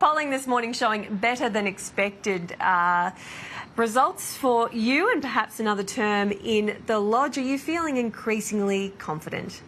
Polling this morning showing better than expected results for you and perhaps another term in the Lodge. Are you feeling increasingly confident?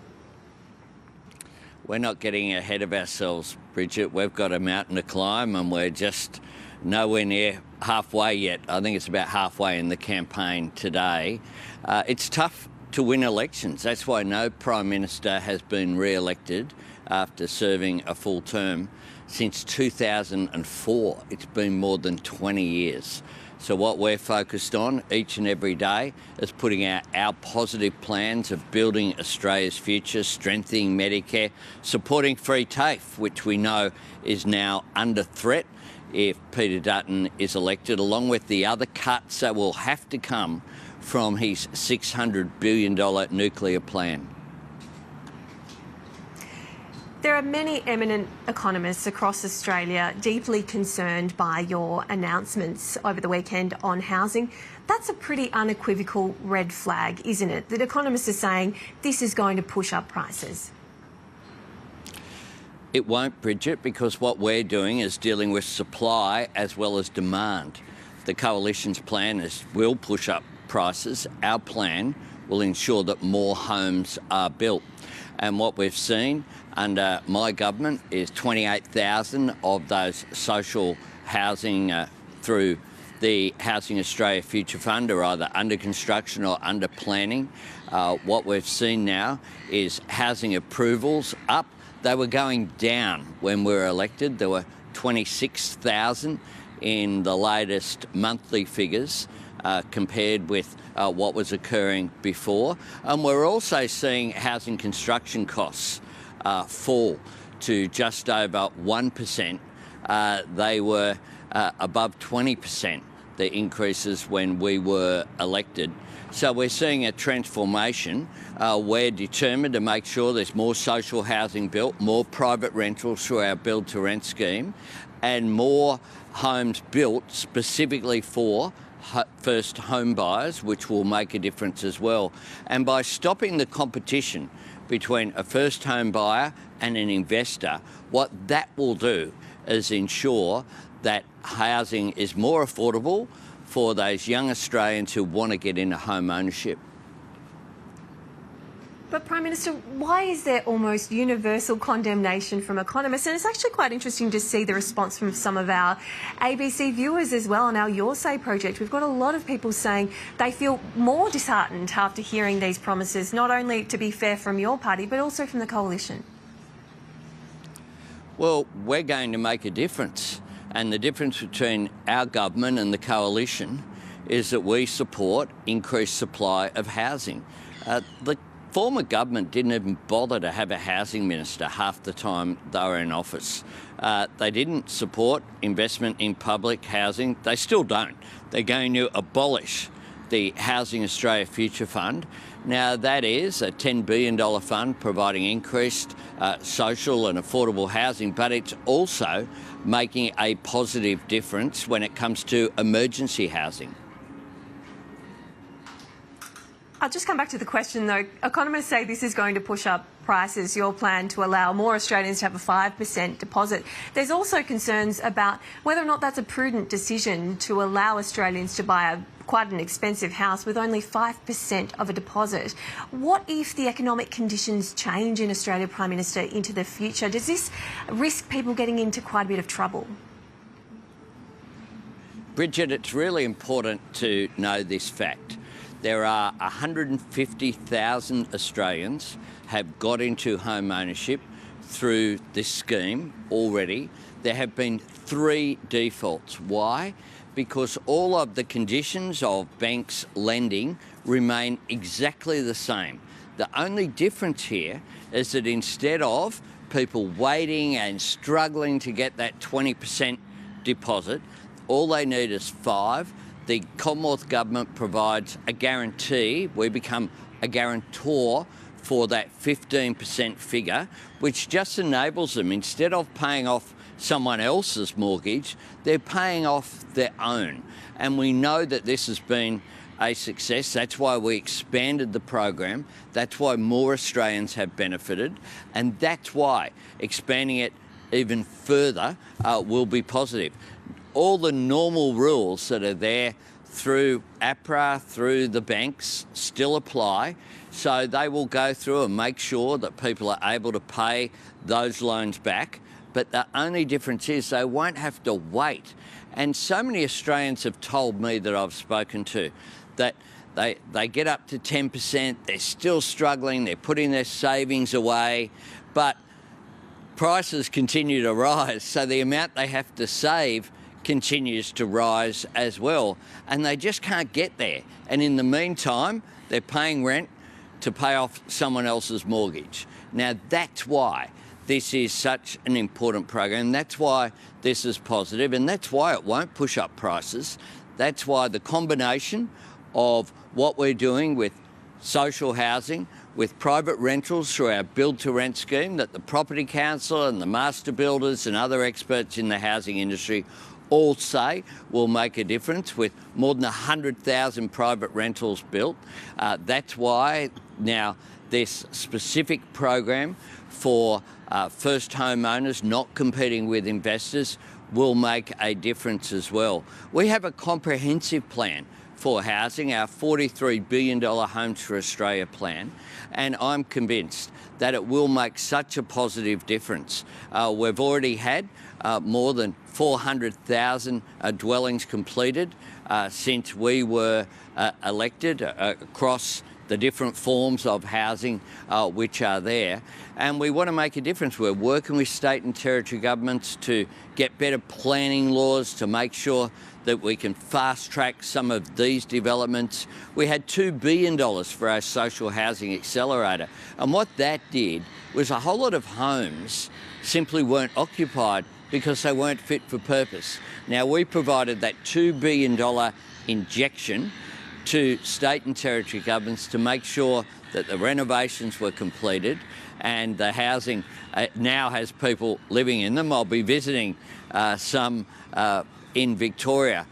We're not getting ahead of ourselves, Bridget. We've got a mountain to climb and we're just nowhere near halfway yet. I think it's about halfway in the campaign today. It's tough to win elections. That's why no Prime Minister has been re-elected after serving a full term since 2004. It's been more than 20 years. So what we're focused on each and every day is putting out our positive plans of building Australia's future, strengthening Medicare, supporting free TAFE, which we know is now under threat if Peter Dutton is elected, along with the other cuts that will have to come from his $600 billion nuclear plan. There are many eminent economists across Australia deeply concerned by your announcements over the weekend on housing. That's a pretty unequivocal red flag, isn't it? That economists are saying this is going to push up prices. It won't, Bridget, because what we're doing is dealing with supply as well as demand. The Coalition's plan will push up prices. Our plan will ensure that more homes are built. And what we've seen under my government is 28,000 of those social housing through the Housing Australia Future Fund are either under construction or under planning. What we've seen now is housing approvals up. They were going down when we were elected. There were 26,000 in the latest monthly figures compared with what was occurring before. And we're also seeing housing construction costs fall to just over 1%. They were above 20%, the increases when we were elected. So we're seeing a transformation. We're determined to make sure there's more social housing built, more private rentals through our build to rent scheme, and more homes built specifically for first home buyers, which will make a difference as well. And by stopping the competition between a first home buyer and an investor, what that will do is ensure that housing is more affordable for those young Australians who want to get into home ownership. But Prime Minister, why is there almost universal condemnation from economists? And it's actually quite interesting to see the response from some of our ABC viewers as well on our Your Say project. We've got a lot of people saying they feel more disheartened after hearing these promises, not only, to be fair, from your party, but also from the Coalition. Well, we're going to make a difference. And the difference between our government and the Coalition is that we support increased supply of housing. The former government didn't even bother to have a housing minister half the time they were in office. They didn't support investment in public housing. They still don't. They're going to abolish the Housing Australia Future Fund. Now, that is a $10 billion fund providing increased social and affordable housing, but it's also making a positive difference when it comes to emergency housing. I'll just come back to the question, though. Economists say this is going to push up prices, your plan to allow more Australians to have a 5% deposit. There's also concerns about whether or not that's a prudent decision to allow Australians to buy quite an expensive house with only 5% of a deposit. What if the economic conditions change in Australia, Prime Minister, into the future? Does this risk people getting into quite a bit of trouble? Bridget, it's really important to know this fact. There are 150,000 Australians have got into home ownership through this scheme already. There have been 3 defaults. Why? Because all of the conditions of banks lending remain exactly the same. The only difference here is that instead of people waiting and struggling to get that 20% deposit, all they need is 5. The Commonwealth Government provides a guarantee. We become a guarantor for that 15% figure, which just enables them, instead of paying off someone else's mortgage, they're paying off their own. And we know that this has been a success. That's why we expanded the program. That's why more Australians have benefited. And that's why expanding it even further will be positive. All the normal rules that are there through APRA, through the banks, still apply. So they will go through and make sure that people are able to pay those loans back. But the only difference is they won't have to wait. And so many Australians have told me that I've spoken to that they get up to 10%, they're still struggling, they're putting their savings away, but prices continue to rise. So the amount they have to save continues to rise as well, and they just can't get there. And in the meantime, they're paying rent to pay off someone else's mortgage. Now, that's why this is such an important program. That's why this is positive, and that's why it won't push up prices. That's why the combination of what we're doing with social housing, with private rentals through our build-to-rent scheme that the Property Council and the master builders and other experts in the housing industry all say will make a difference, with more than 100,000 private rentals built. That's why now this specific program for first homeowners not competing with investors will make a difference as well. We have a comprehensive plan for housing, our $43 billion Homes for Australia plan, and I'm convinced that it will make such a positive difference. We've already had more than 400,000 dwellings completed since we were elected across the different forms of housing which are there, and we want to make a difference. We're working with state and territory governments to get better planning laws to make sure that we can fast-track some of these developments. We had $2 billion for our social housing accelerator, and what that did was a whole lot of homes simply weren't occupied because they weren't fit for purpose. Now, we provided that $2 billion injection to state and territory governments to make sure that the renovations were completed and the housing now has people living in them. I'll be visiting some in Victoria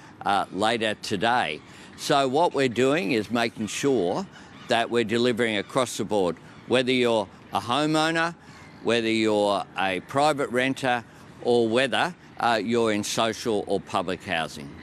later today. So what we're doing is making sure that we're delivering across the board, whether you're a homeowner, whether you're a private renter, or whether you're in social or public housing.